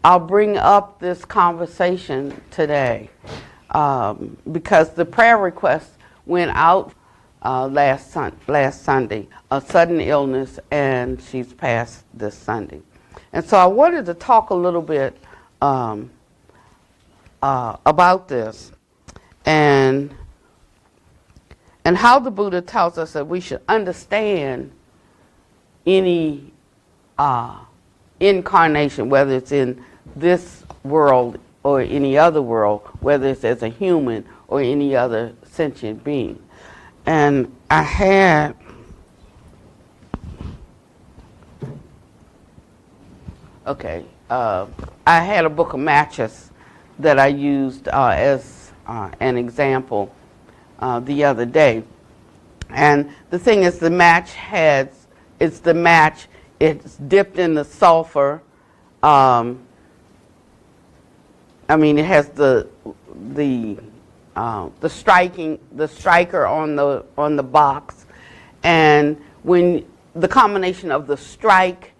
I'll bring up this conversation today because the prayer request went out last Sunday, a sudden illness, and she's passed this Sunday. And so I wanted to talk a little bit about this and how the Buddha tells us that we should understand any incarnation, whether it's in this world or any other world, whether it's as a human or any other sentient being. And I had a book of matches that I used as an example the other day. And the thing is, it's dipped in the sulfur. It has the striker on the box, and when the combination of the strike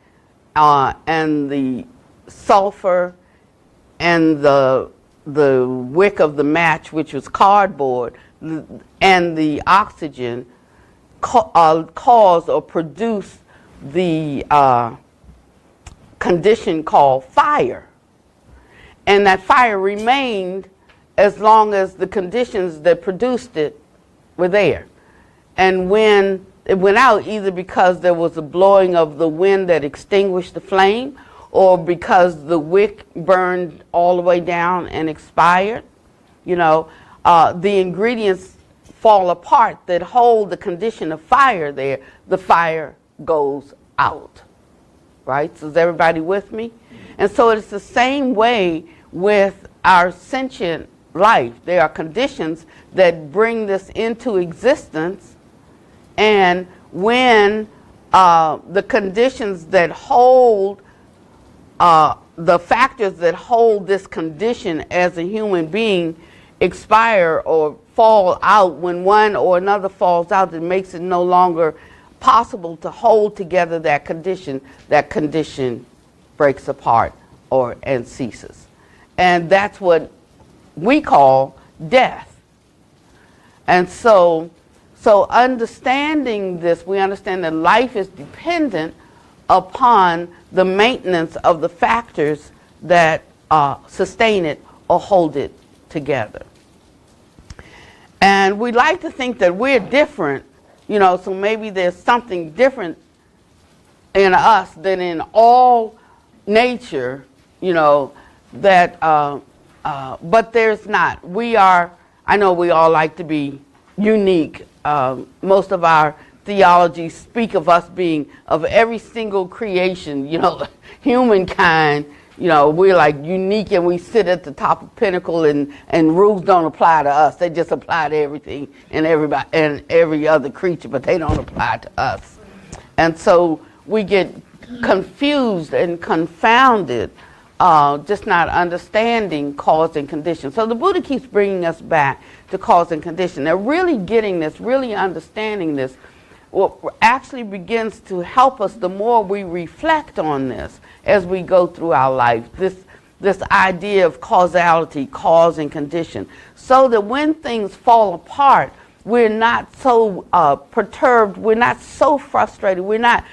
and the sulfur and the wick of the match, which was cardboard, and the oxygen cause or produce the condition called fire. And that fire remained as long as the conditions that produced it were there. And when it went out, either because there was a blowing of the wind that extinguished the flame, or because the wick burned all the way down and expired, the ingredients fall apart that hold the condition of fire there, the fire goes out. Right? So is everybody with me? And so it's the same way with our sentient life. There are conditions that bring this into existence, and when the conditions that hold, the factors that hold this condition as a human being expire or fall out, when one or another falls out, it makes it no longer possible to hold together that condition breaks apart and ceases. And that's what we call death. And so understanding this, we understand that life is dependent upon the maintenance of the factors that sustain it or hold it together. And we like to think that we're different, so maybe there's something different in us than in all nature, but there's not. I know we all like to be unique. Most of our theologies speak of us being, of every single creation, humankind, we're like unique, and we sit at the top of pinnacle, and rules don't apply to us. They just apply to everything and everybody and every other creature, but they don't apply to us. And so we get confused and confounded, just not understanding cause and condition. So the Buddha keeps bringing us back to cause and condition. Now, really getting this, really understanding this, what actually begins to help us the more we reflect on this as we go through our life, this idea of causality, cause and condition, so that when things fall apart, we're not so perturbed, we're not so frustrated, we're not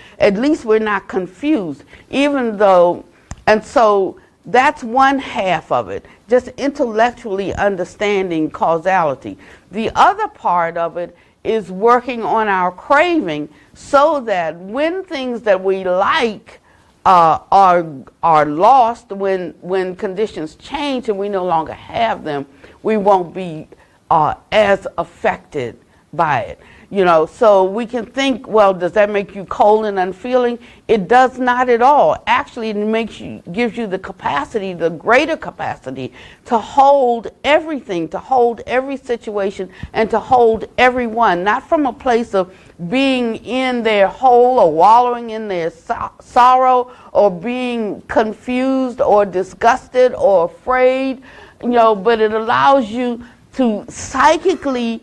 confused, and so that's one half of it, just intellectually understanding causality. The other part of it is working on our craving, so that when things that we like are lost, when conditions change and we no longer have them, we won't be as affected by it. So we can think, well, does that make you cold and unfeeling? It does not at all. Actually, it gives you the capacity, the greater capacity, to hold everything, to hold every situation, and to hold everyone, not from a place of being in their hole or wallowing in their sorrow, or being confused or disgusted or afraid, but it allows you to psychically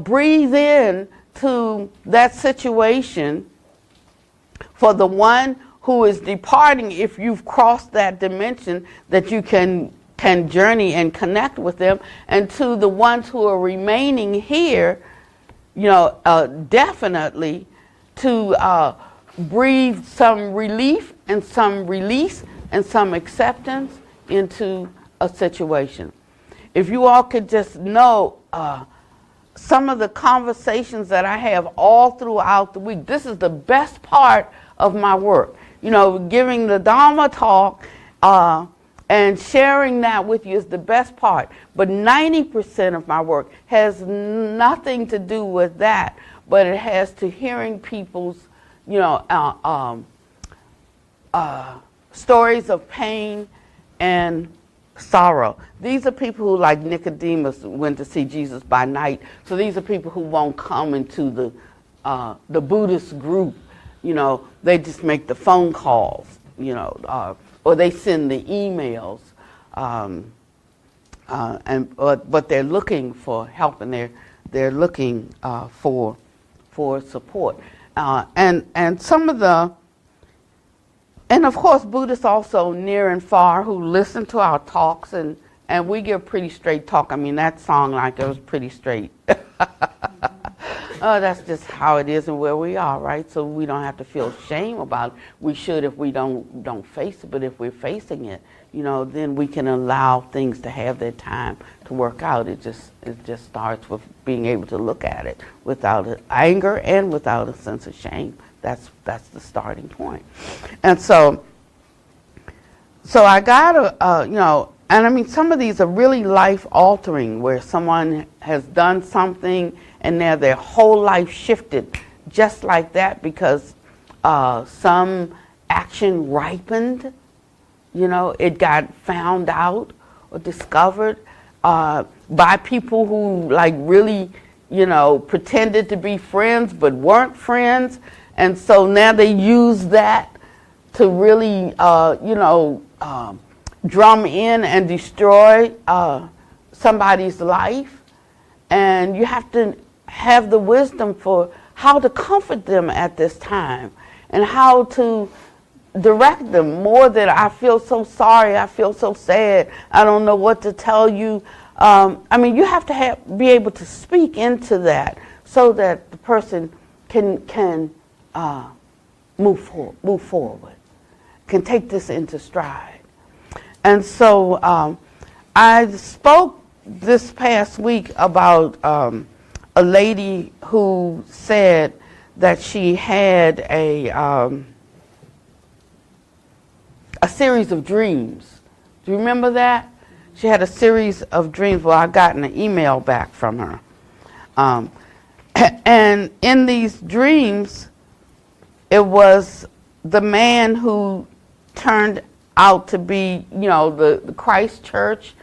breathe in to that situation for the one who is departing, if you've crossed that dimension, that you can journey and connect with them. And to the ones who are remaining here, definitely to breathe some relief and some release and some acceptance into a situation. If you all could just know some of the conversations that I have all throughout the week, this is the best part of my work. Giving the Dharma talk and sharing that with you is the best part. But 90% of my work has nothing to do with that, but it has to hearing people's, stories of pain and sorrow. These are people who, like Nicodemus, went to see Jesus by night. So these are people who won't come into the Buddhist group. They just make the phone calls, or they send the emails, but they're looking for help, and they're looking for support, and some of the. And of course, Buddhists also near and far who listen to our talks, and we give pretty straight talk. I mean, that song, like, it was pretty straight. That's just how it is and where we are, right? So we don't have to feel shame about it. We should if we don't face it, but if we're facing it, then we can allow things to have their time to work out. It just starts with being able to look at it without anger and without a sense of shame. That's the starting point. And so I got and I mean, some of these are really life-altering, where someone has done something and now their whole life shifted just like that because some action ripened, it got found out or discovered by people who, like, really, pretended to be friends but weren't friends. And so now they use that to really, drum in and destroy somebody's life. And you have to have the wisdom for how to comfort them at this time and how to direct them more than I feel so sorry, I feel so sad, I don't know what to tell you. I mean, you have to be able to speak into that so that the person can move forward, can take this into stride. And so I spoke this past week about a lady who said that she had a series of dreams. Do you remember that? She had a series of dreams. Well, I got an email back from her. And in these dreams, it was the man who turned out to be, the Christ Church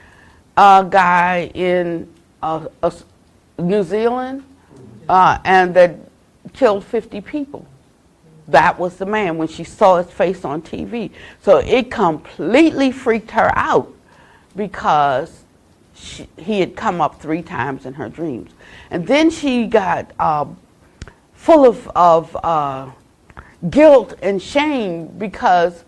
guy in New Zealand, and that killed 50 people. That was the man when she saw his face on TV. So it completely freaked her out because he had come up 3 times in her dreams. And then she got full of guilt and shame because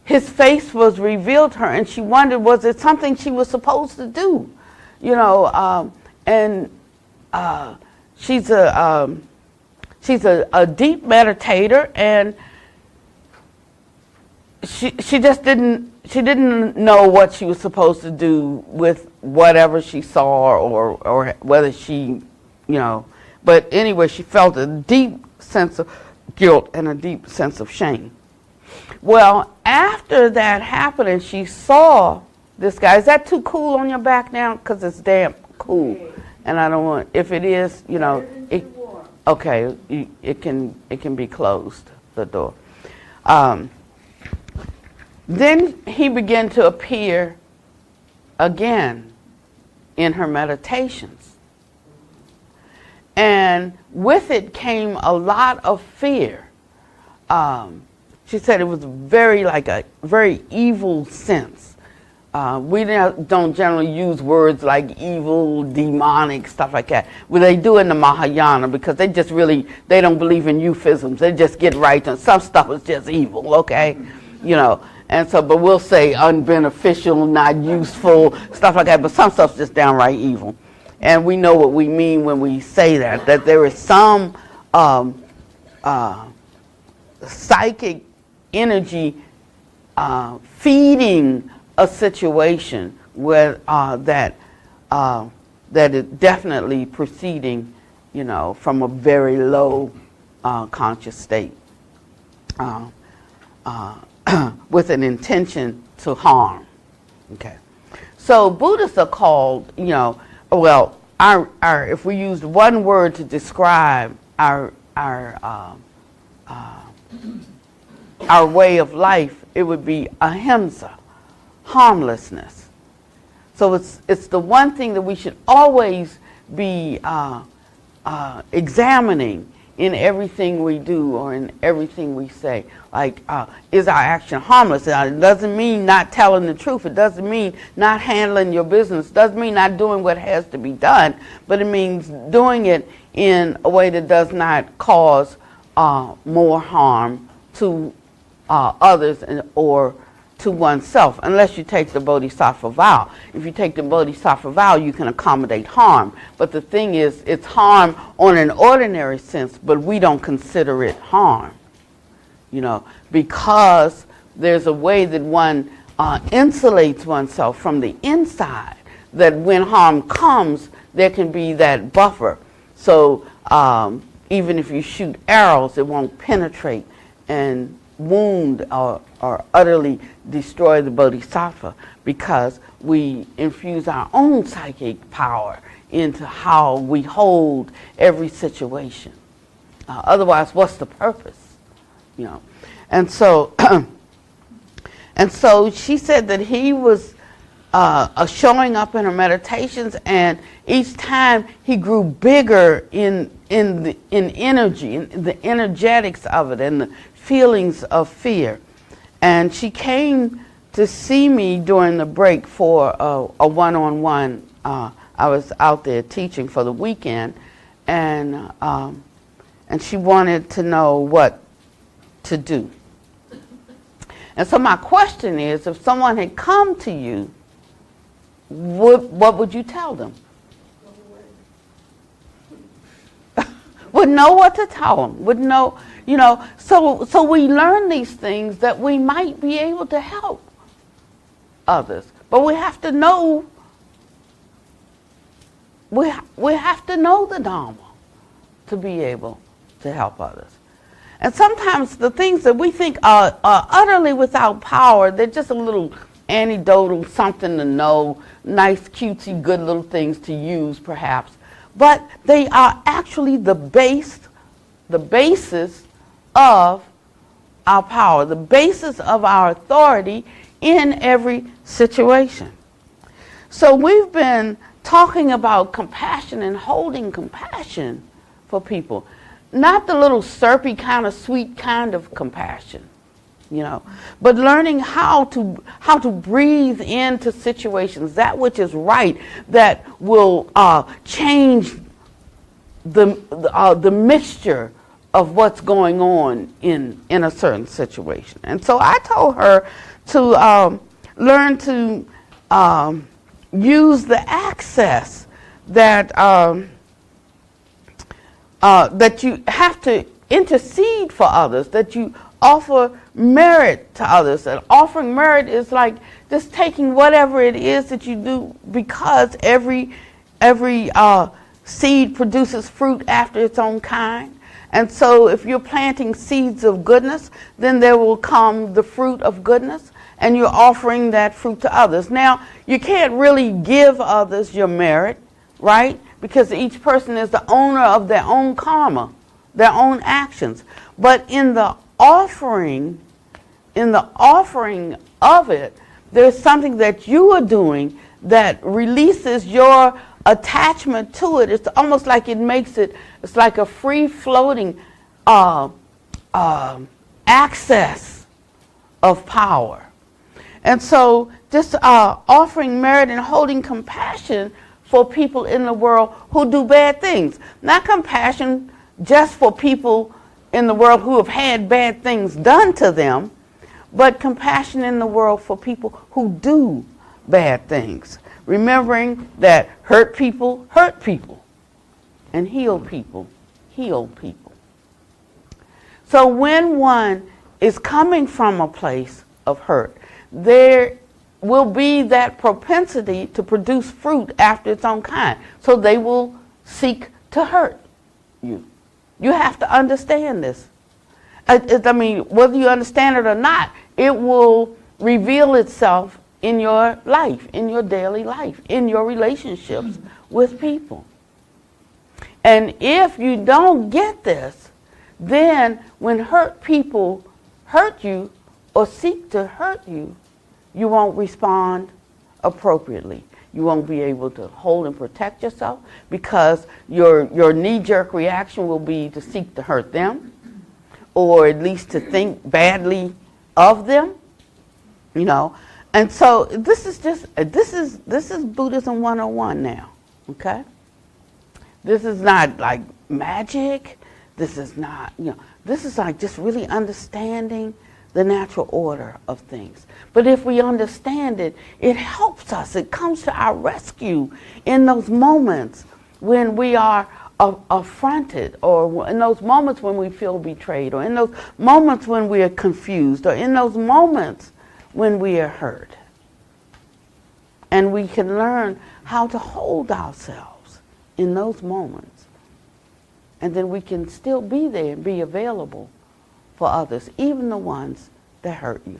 his face was revealed to her, and she wondered, was it something she was supposed to do? And she's a deep meditator, and she just didn't know what she was supposed to do with whatever she saw or whether she, but anyway, she felt a deep sense of guilt and a deep sense of shame. Well, after that happened and she saw this guy, is that too cool on your back now? Because it's damn cool. And I don't want, if it is, okay, it can be closed, the door. Then he began to appear again in her meditations. And with it came a lot of fear. She said it was a very evil sense. we don't generally use words like evil, demonic, stuff like that. Well, they do in the Mahayana because they don't believe in euphemisms. They just get right to some stuff is just evil, okay? And so, but we'll say unbeneficial, not useful, stuff like that. But some stuff's just downright evil. And we know what we mean when we say that there is some psychic energy feeding a situation where that is definitely proceeding, from a very low conscious state. With an intention to harm. Okay. So Buddhists are called, if we used one word to describe our way of life, it would be ahimsa, harmlessness. So it's the one thing that we should always be examining in everything we do or in everything we say. Like, is our action harmless? It doesn't mean not telling the truth. It doesn't mean not handling your business. It doesn't mean not doing what has to be done. But it means doing it in a way that does not cause more harm to others or to oneself, unless you take the Bodhisattva vow. If you take the Bodhisattva vow, you can accommodate harm. But the thing is, it's harm on an ordinary sense, but we don't consider it harm. Because there's a way that one insulates oneself from the inside, that when harm comes, there can be that buffer. So even if you shoot arrows, it won't penetrate and wound or utterly destroy the Bodhisattva, because we infuse our own psychic power into how we hold every situation. Otherwise, what's the purpose? And so and so she said that he was showing up in her meditations, and each time he grew bigger in energy, in the energetics of it, and the feelings of fear. And she came to see me during the break for a one-on-one. I was out there teaching for the weekend, and she wanted to know what to do. And so my question is, if someone had come to you, what would you tell them? Would know what to tell them, would know, so we learn these things that we might be able to help others. But we have to know, we have to know the Dharma to be able to help others. And sometimes the things that we think are utterly without power, they're just a little anecdotal, something to know, nice, cutesy, good little things to use perhaps. But they are actually the basis of our power, the basis of our authority in every situation. So we've been talking about compassion and holding compassion for people. Not the little syrupy kind of sweet kind of compassion, but learning how to breathe into situations, that which is right, that will change the mixture of what's going on in a certain situation. And so I told her to learn to use the access that that you have to intercede for others, that you offer merit to others. And offering merit is like just taking whatever it is that you do, because every seed produces fruit after its own kind. And so if you're planting seeds of goodness, then there will come the fruit of goodness, and you're offering that fruit to others. Now, you can't really give others your merit, right? Because each person is the owner of their own karma, their own actions. But in the offering of it, there's something that you are doing that releases your attachment to it. It's almost like it's like a free-floating access of power. And so just offering merit and holding compassion for people in the world who do bad things. Not compassion just for people in the world who have had bad things done to them, but compassion in the world for people who do bad things. Remembering that hurt people, and heal people, heal people. So when one is coming from a place of hurt, there will be that propensity to produce fruit after its own kind. So they will seek to hurt you. You have to understand this. I mean, whether you understand it or not, it will reveal itself in your life, in your daily life, in your relationships with people. And if you don't get this, then when hurt people hurt you or seek to hurt you, you won't respond appropriately. You won't be able to hold and protect yourself because your knee-jerk reaction will be to seek to hurt them, or at least to think badly of them, you know. And so this is Buddhism 101 now, okay? This is not like magic. This is not, this is like just really understanding the natural order of things. But if we understand it, it helps us. It comes to our rescue in those moments when we are affronted, or in those moments when we feel betrayed, or in those moments when we are confused, or in those moments when we are hurt. And we can learn how to hold ourselves in those moments. And then we can still be there and be available for others, even the ones that hurt you.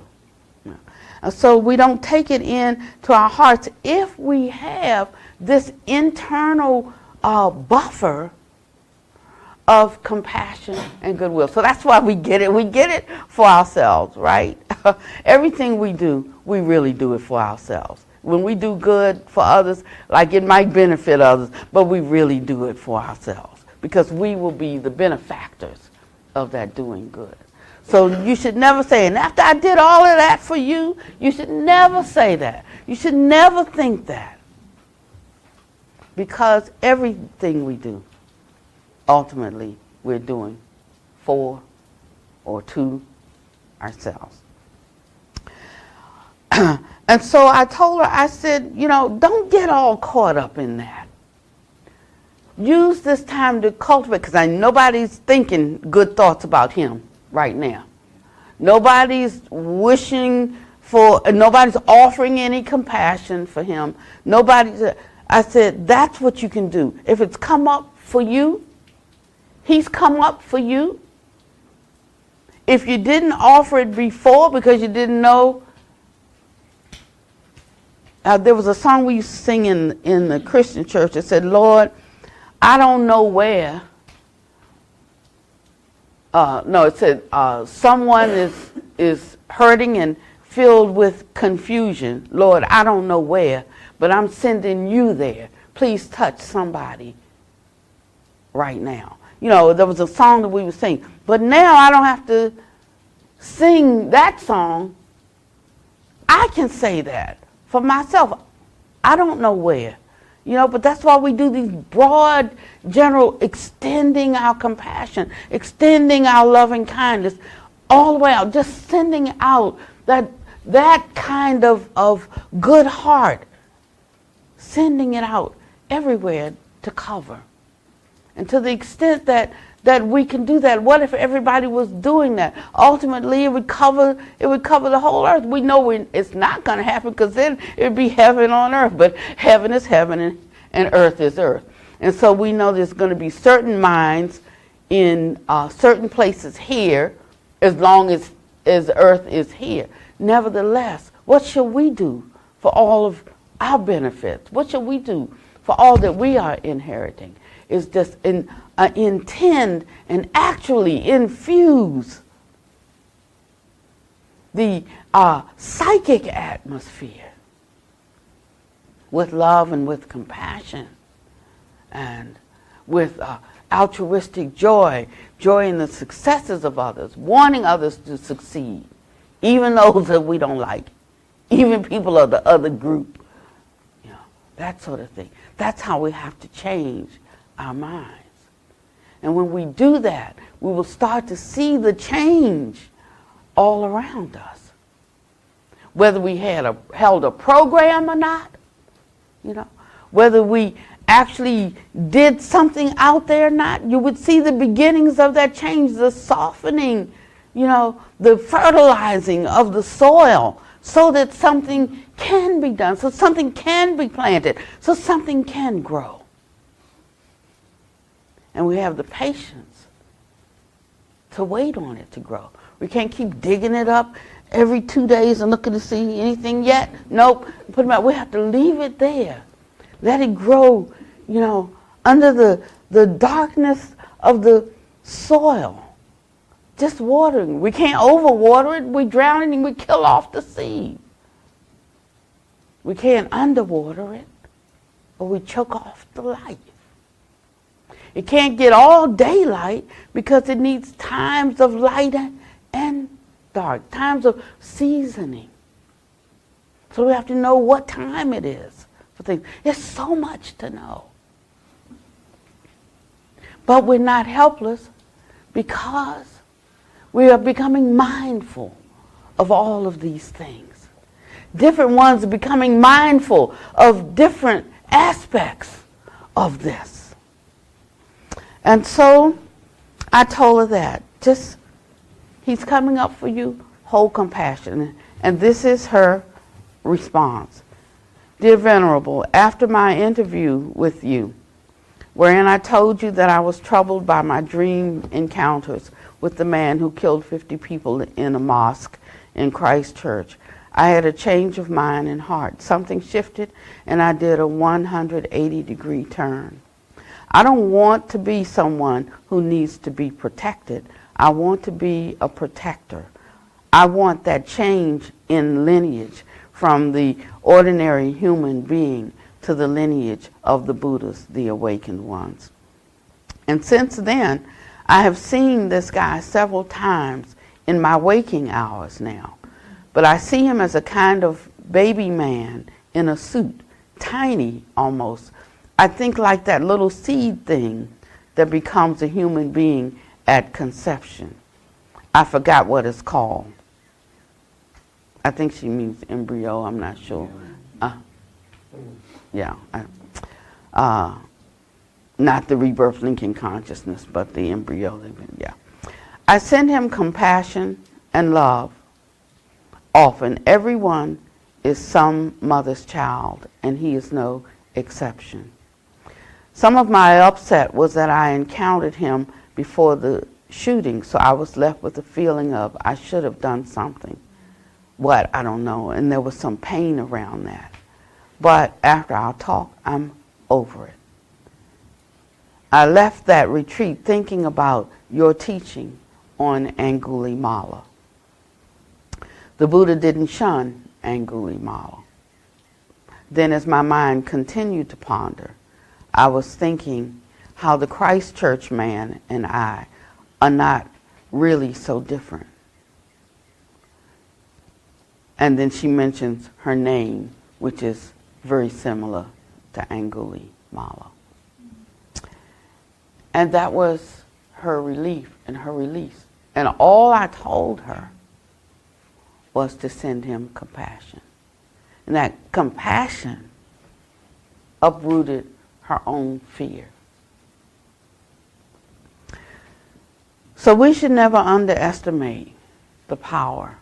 And so we don't take it in to our hearts if we have this internal buffer of compassion and goodwill. So that's why we get it. We get it for ourselves, right? Everything we do, we really do it for ourselves. When we do good for others, like it might benefit others, but we really do it for ourselves because we will be the benefactors of that doing good. So you should never say, and after I did all of that for you, you should never say that. You should never think that. Because everything we do, ultimately, we're doing for or to ourselves. And so I told her, I said, don't get all caught up in that. Use this time to cultivate, because nobody's thinking good thoughts about him right now. Nobody's wishing for, nobody's offering any compassion for him. I said, that's what you can do. If it's come up for you, he's come up for you. If you didn't offer it before because you didn't know, there was a song we used to sing in the Christian church that said, Lord, I don't know where. It said, someone is hurting and filled with confusion. Lord, I don't know where, but I'm sending you there. Please touch somebody right now. There was a song that we would sing. But now I don't have to sing that song. I can say that for myself. I don't know where. But that's why we do these broad, general, extending our compassion, extending our loving kindness all the way out, just sending out that kind of good heart, sending it out everywhere to cover. And to the extent that we can do that, what if everybody was doing that? Ultimately, it would cover the whole earth. We know it's not going to happen because then it would be heaven on earth. But heaven is heaven and earth is earth. And so we know there's going to be certain minds in certain places here as long as earth is here. Nevertheless, what shall we do for all of our benefits? What shall we do for all that we are inheriting? Is just intend and actually infuse the psychic atmosphere with love and with compassion and with altruistic joy in the successes of others, wanting others to succeed, even those that we don't like, even people of the other group, that sort of thing. That's how we have to change our minds. And when we do that, we will start to see the change all around us. Whether we held a program or not, whether we actually did something out there or not, you would see the beginnings of that change, the softening, the fertilizing of the soil so that something can be done, so something can be planted, so something can grow. And we have the patience to wait on it to grow. We can't keep digging it up every 2 days and looking to see anything yet. Nope. Put them out. We have to leave it there. Let it grow, under the darkness of the soil. Just watering. We can't overwater it. We drown it and we kill off the seed. We can't underwater it or we choke off the light. It can't get all daylight because it needs times of light and dark, times of seasoning. So we have to know what time it is for things. There's so much to know. But we're not helpless because we are becoming mindful of all of these things. Different ones are becoming mindful of different aspects of this. And so I told her that. He's coming up for you, hold compassion. And this is her response. Dear Venerable, after my interview with you, wherein I told you that I was troubled by my dream encounters with the man who killed 50 people in a mosque in Christchurch, I had a change of mind and heart. Something shifted and I did a 180-degree turn. I don't want to be someone who needs to be protected. I want to be a protector. I want that change in lineage from the ordinary human being to the lineage of the Buddhas, the awakened ones. And since then, I have seen this guy several times in my waking hours now. But I see him as a kind of baby man in a suit, tiny almost. I think like that little seed thing that becomes a human being at conception. I forgot what it's called. I think she means embryo, I'm not sure. Not the rebirth linking consciousness, but the embryo. Yeah. I send him compassion and love. Often, everyone is some mother's child, and he is no exception. Some of my upset was that I encountered him before the shooting, so I was left with the feeling of I should have done something. What? I don't know. And there was some pain around that. But after our talk, I'm over it. I left that retreat thinking about your teaching on Angulimala. The Buddha didn't shun Angulimala. Then as my mind continued to ponder, I was thinking how the Christchurch man and I are not really so different. And then she mentions her name, which is very similar to Angulimala. And that was her relief and her release. And all I told her was to send him compassion. And that compassion uprooted her own fear. So we should never underestimate the power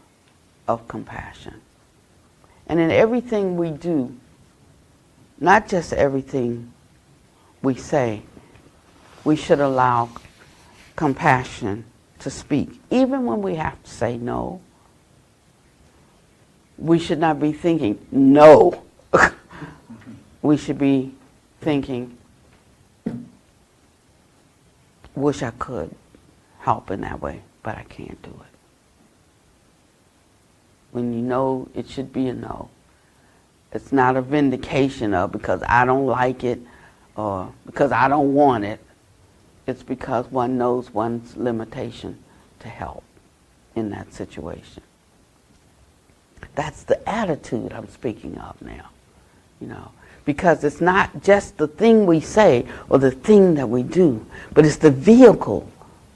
of compassion. And in everything we do, not just everything we say, we should allow compassion to speak. Even when we have to say no, we should not be thinking, no. We should be thinking, wish I could help in that way, but I can't do it. When you know it should be a no. It's not a vindication of because I don't like it or because I don't want it. It's because one knows one's limitation to help in that situation. That's the attitude I'm speaking of now, because it's not just the thing we say or the thing that we do, but it's the vehicle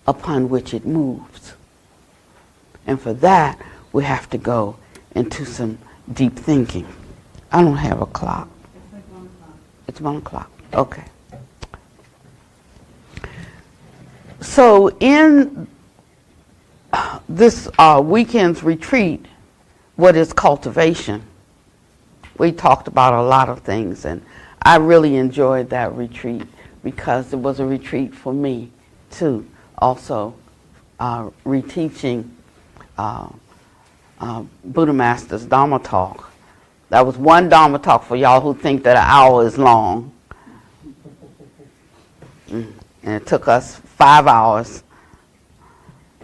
upon which it moves. And for that, we have to go into some deep thinking. I don't have a clock. It's like 1 o'clock. It's 1 o'clock. Okay. So in this weekend's retreat, what is cultivation? We talked about a lot of things, and I really enjoyed that retreat because it was a retreat for me too. Also, reteaching Buddha Master's Dharma talk. That was one Dharma talk for y'all who think that an hour is long. And it took us 5 hours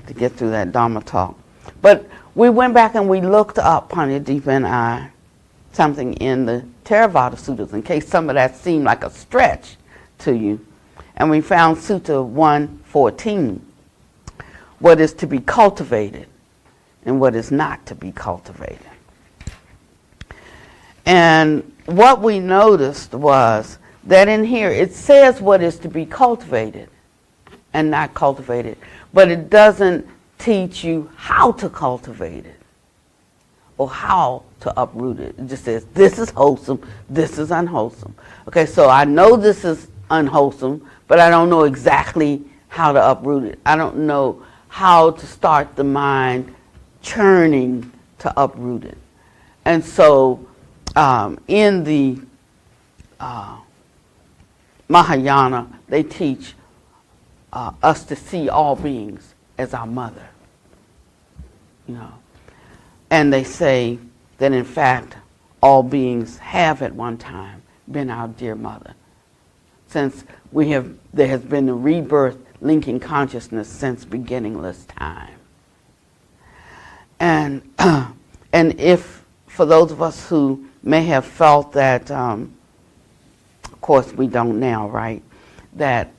to get through that Dharma talk. But we went back and we looked up, Pannavati and I, something in the Theravada Suttas, in case some of that seemed like a stretch to you. And we found Sutta 114, what is to be cultivated and what is not to be cultivated. And what we noticed was that in here it says what is to be cultivated and not cultivated, but it doesn't teach you how to cultivate it or how to uproot it. It just says this is wholesome, this is unwholesome. Okay, so I know this is unwholesome, but I don't know exactly how to uproot it. I don't know how to start the mind churning to uproot it. And so in the Mahayana, they teach us to see all beings as our mother, and they say that in fact all beings have at one time been our dear mother, since there has been a rebirth linking consciousness since beginningless time. And if for those of us who may have felt that, of course we don't now, right, that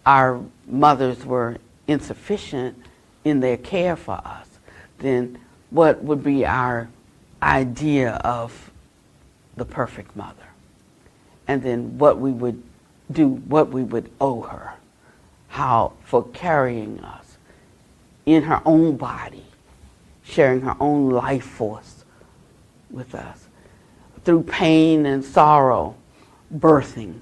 our mothers were insufficient in their care for us, then what would be our idea of the perfect mother? And then what we would do, what we would owe her, how for carrying us in her own body, sharing her own life force with us, through pain and sorrow, birthing,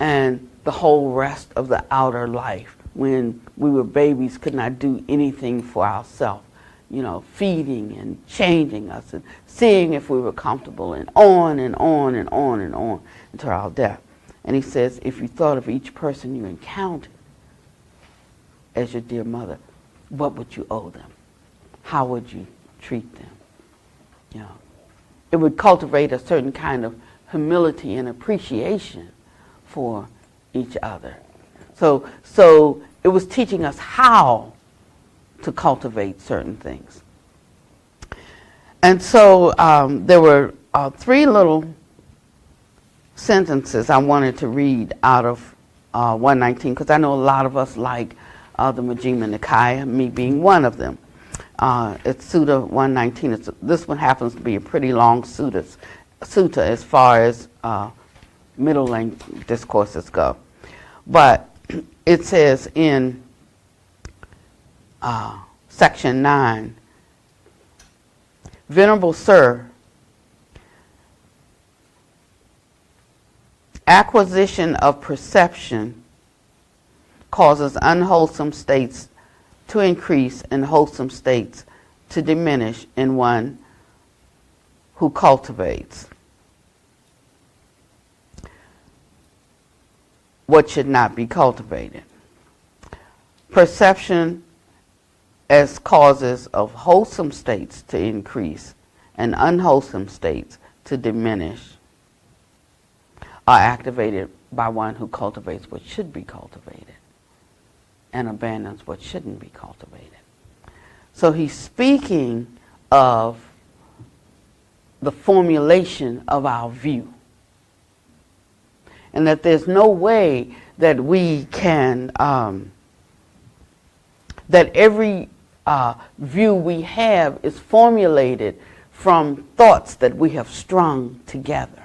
and the whole rest of the outer life. When we were babies, could not do anything for ourselves, feeding and changing us and seeing if we were comfortable, and on and on and on and on until our death. And he says, if you thought of each person you encountered as your dear mother, what would you owe them? How would you treat them? It would cultivate a certain kind of humility and appreciation for each other. So it was teaching us how to cultivate certain things. And so there were 3 little sentences I wanted to read out of 119, because I know a lot of us like the Majjhima Nikaya, me being one of them. It's Sutta 119. This one happens to be a pretty long sutta as far as middle length discourses go. But it says in section 9, Venerable Sir, acquisition of perception causes unwholesome states to increase and wholesome states to diminish in one who cultivates what should not be cultivated. Perception as causes of wholesome states to increase and unwholesome states to diminish are activated by one who cultivates what should be cultivated and abandons what shouldn't be cultivated. So he's speaking of the formulation of our view, and that there's no way that we can, that every view we have is formulated from thoughts that we have strung together.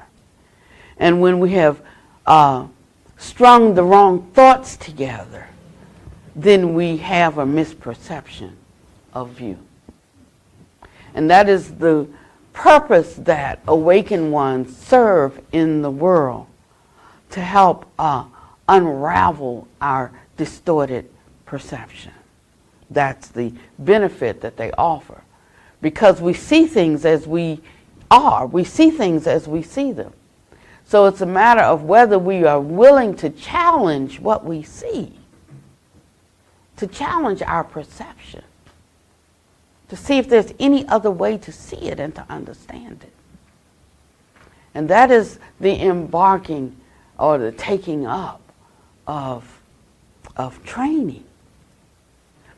And when we have strung the wrong thoughts together, then we have a misperception of view. And that is the purpose that awakened ones serve in the world, to help unravel our distorted perception. That's the benefit that they offer. Because we see things as we are. We see things as we see them. So it's a matter of whether we are willing to challenge what we see, to challenge our perception, to see if there's any other way to see it and to understand it. And that is the embarking or the taking up of training.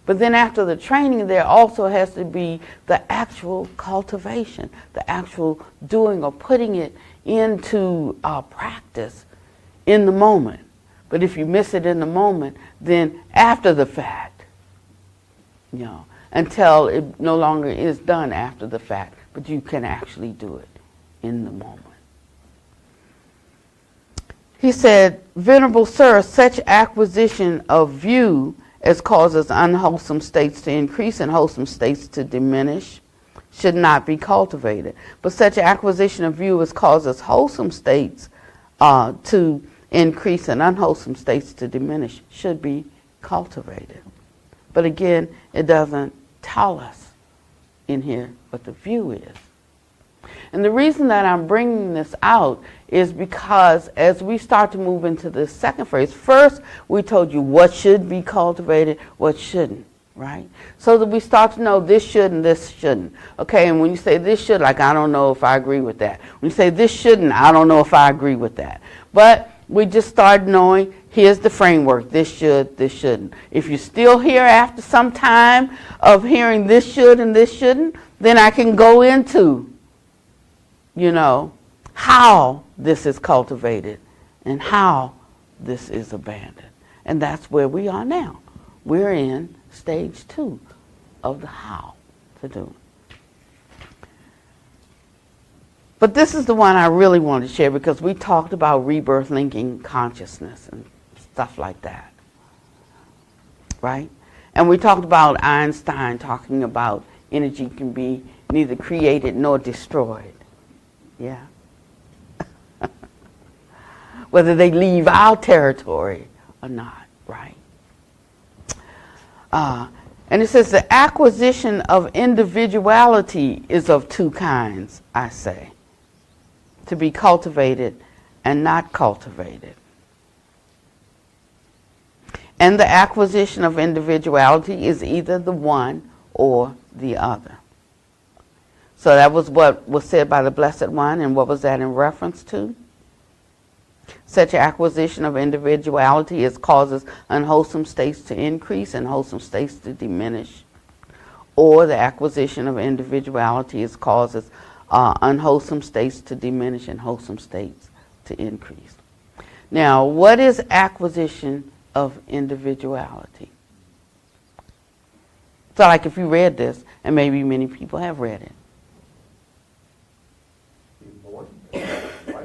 But then after the training, there also has to be the actual cultivation, the actual doing or putting it into practice in the moment. But if you miss it in the moment, then after the fact, until it no longer is done after the fact, but you can actually do it in the moment. He said, Venerable Sir, such acquisition of view as causes unwholesome states to increase and wholesome states to diminish should not be cultivated. But such acquisition of view as causes wholesome states to increase and unwholesome states to diminish should be cultivated. But again, it doesn't tell us in here what the view is. And the reason that I'm bringing this out is because as we start to move into the second phrase, first we told you what should be cultivated, what shouldn't, right? So that we start to know this should and this shouldn't. Okay, and when you say this should, like I don't know if I agree with that. When you say this shouldn't, I don't know if I agree with that. But we just start knowing here's the framework, this should, this shouldn't. If you're still here after some time of hearing this should and this shouldn't, then I can go into how this is cultivated and how this is abandoned. And that's where we are now. We're in stage 2 of the how to do it. But this is the one I really wanted to share because we talked about rebirth linking consciousness and stuff like that. Right? And we talked about Einstein talking about energy can be neither created nor destroyed. Yeah. Whether they leave our territory or not, right? And it says the acquisition of individuality is of 2 kinds, I say. To be cultivated and not cultivated. And the acquisition of individuality is either the one or the other. So that was what was said by the Blessed One, and what was that in reference to? Such acquisition of individuality as causes unwholesome states to increase and wholesome states to diminish. Or the acquisition of individuality as causes unwholesome states to diminish and wholesome states to increase. Now, what is acquisition of individuality? So like if you read this, and maybe many people have read it.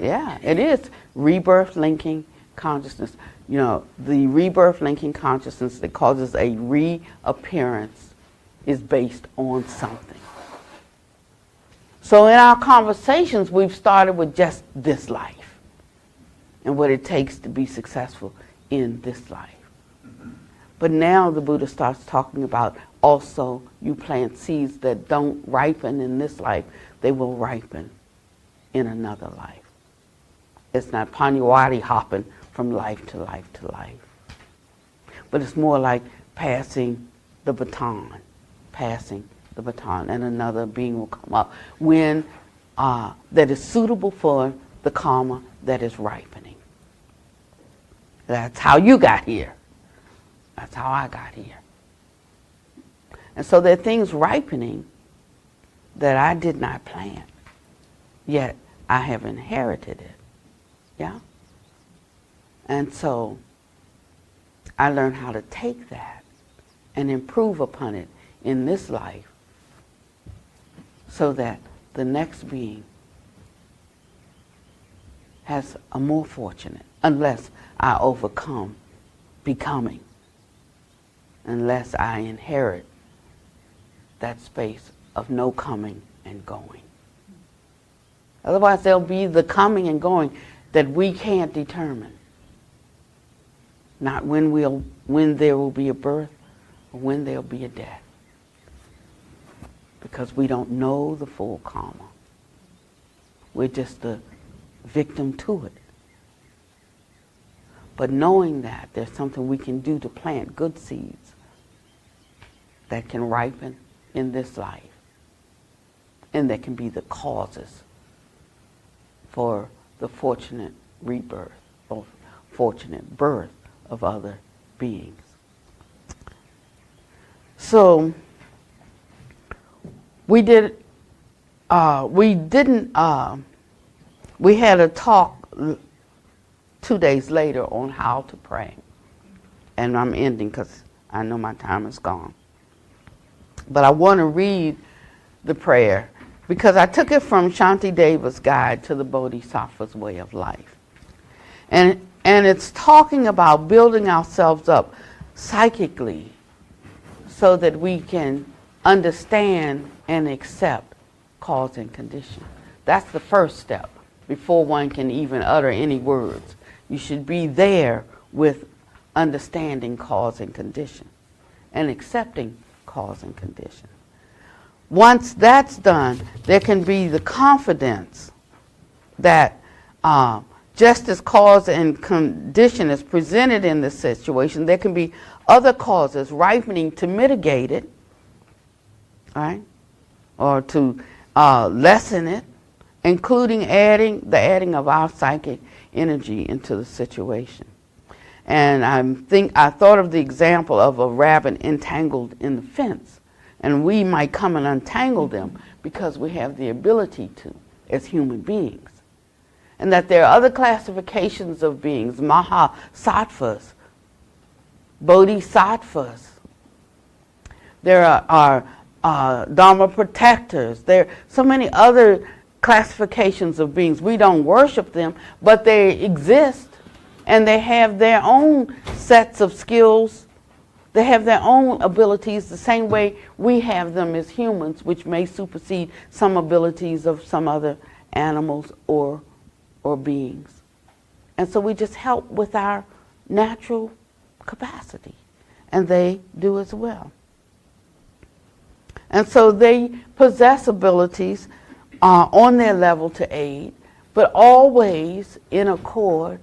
Yeah, it is. Rebirth linking consciousness. The rebirth linking consciousness that causes a reappearance is based on something. So in our conversations, we've started with just this life and what it takes to be successful in this life. But now the Buddha starts talking about also you plant seeds that don't ripen in this life, they will ripen in another life. It's not Pannavati hopping from life to life to life. But it's more like passing the baton, and another being will come up when that is suitable for the karma that is ripening. That's how you got here. That's how I got here. And so there are things ripening that I did not plant, yet I have inherited it. Yeah? And so I learned how to take that and improve upon it in this life so that the next being has a more fortunate, unless I overcome becoming, unless I inherit that space of no coming and going. Otherwise, there'll be the coming and going that we can't determine. Not when there will be a birth or when there'll be a death. Because we don't know the full karma. We're just the victim to it. But knowing that there's something we can do to plant good seeds that can ripen in this life and that can be the causes for the fortunate rebirth or fortunate birth of other beings. So we had a talk 2 days later on how to pray. And I'm ending because I know my time is gone. But I want to read the prayer because I took it from Shantideva's Guide to the Bodhisattva's Way of Life. And it's talking about building ourselves up psychically so that we can understand and accept cause and condition. That's the first step before one can even utter any words. You should be there with understanding cause and condition and accepting cause and condition. Once that's done, there can be the confidence that just as cause and condition is presented in this situation, there can be other causes ripening to mitigate it, right? Or to lessen it, including the adding of our psychic energy into the situation. And I thought of the example of a rabbit entangled in the fence. And we might come and untangle them because we have the ability to as human beings. And that there are other classifications of beings, mahasattvas, bodhisattvas. There are dharma protectors. There are so many other classifications of beings. We don't worship them, but they exist and they have their own sets of skills. They have their own abilities the same way we have them as humans, which may supersede some abilities of some other animals or beings. And so we just help with our natural capacity, and they do as well. And so they possess abilities on their level to aid, but always in accord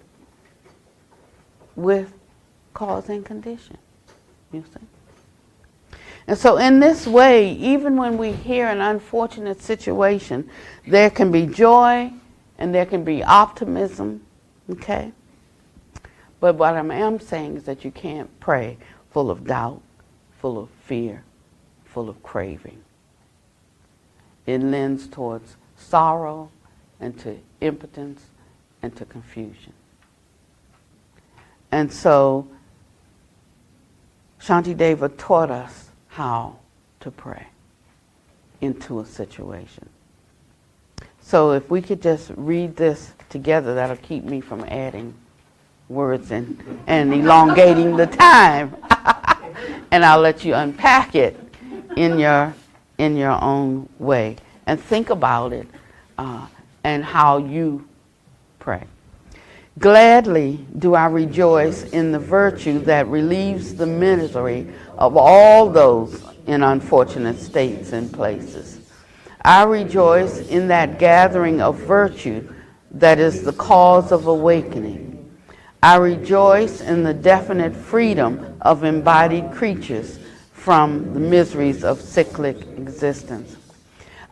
with cause and condition. You see? And so in this way, even when we hear an unfortunate situation, there can be joy and there can be optimism, okay? But what I am saying is that you can't pray full of doubt, full of fear, full of craving. It lends towards sorrow and to impotence and to confusion. And so Shantideva taught us how to pray into a situation. So if we could just read this together, that'll keep me from adding words and elongating the time. And I'll let you unpack it in your own way and think about it and how you pray. Gladly do I rejoice in the virtue that relieves the misery of all those in unfortunate states and places. I rejoice in that gathering of virtue that is the cause of awakening. I rejoice in the definite freedom of embodied creatures from the miseries of cyclic existence.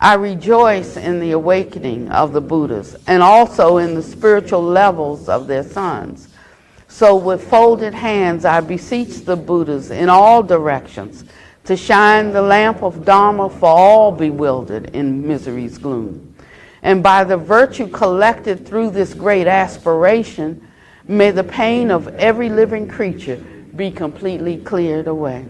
I rejoice in the awakening of the Buddhas and also in the spiritual levels of their sons. So with folded hands I beseech the Buddhas in all directions to shine the lamp of Dharma for all bewildered in misery's gloom. And by the virtue collected through this great aspiration, may the pain of every living creature be completely cleared away.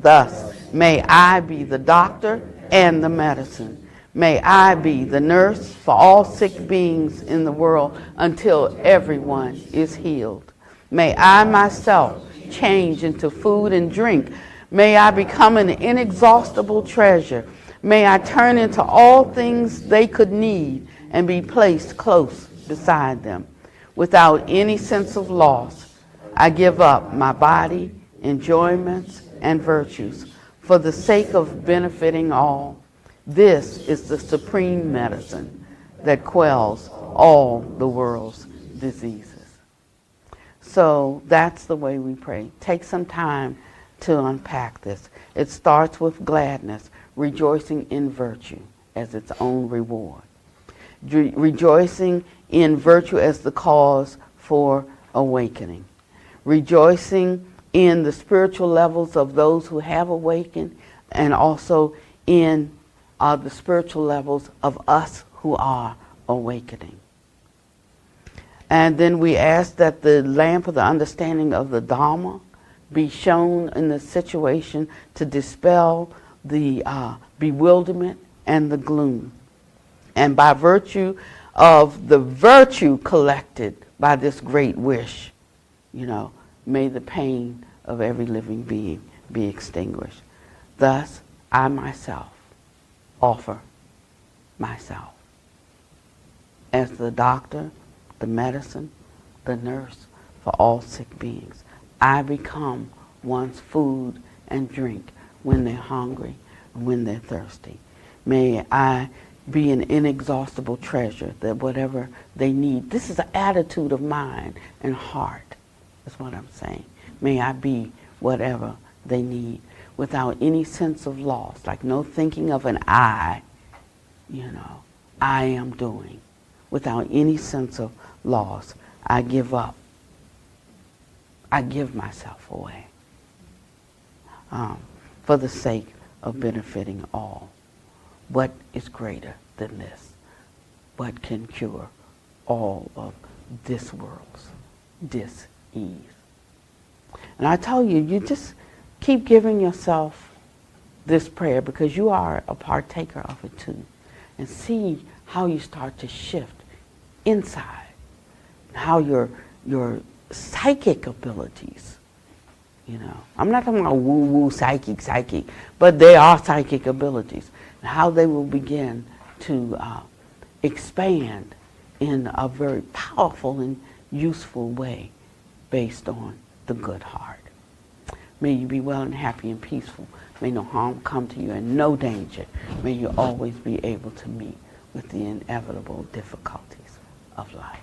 Thus, may I be the doctor and the medicine. May I be the nurse for all sick beings in the world until everyone is healed. May I myself change into food and drink. May I become an inexhaustible treasure. May I turn into all things they could need and be placed close beside them. Without any sense of loss, I give up my body, enjoyments, and virtues for the sake of benefiting all. This is the supreme medicine that quells all the world's diseases. So that's the way we pray. Take some time to unpack this. It starts with gladness, rejoicing in virtue as its own reward. Rejoicing in virtue as the cause for awakening. Rejoicing in the spiritual levels of those who have awakened, and also in the spiritual levels of us who are awakening. And then we ask that the lamp of the understanding of the Dharma be shown in the situation to dispel the bewilderment and the gloom. And by virtue of the virtue collected by this great wish, may the pain of every living being be extinguished. Thus, I myself offer myself as the doctor, the medicine, the nurse for all sick beings. I become one's food and drink when they're hungry and when they're thirsty. May I be an inexhaustible treasure that whatever they need, this is an attitude of mind and heart. That's what I'm saying. May I be whatever they need without any sense of loss, like no thinking of an I am doing. Without any sense of loss, I give up. I give myself away for the sake of benefiting all. What is greater than this? What can cure all of this world's dis-ease? And I tell you, you just keep giving yourself this prayer because you are a partaker of it too. And see how you start to shift inside. How your psychic abilities, I'm not talking about woo-woo psychic, but they are psychic abilities. And how they will begin to expand in a very powerful and useful way based on the good heart. May you be well and happy and peaceful. May no harm come to you and no danger. May you always be able to meet with the inevitable difficulties of life.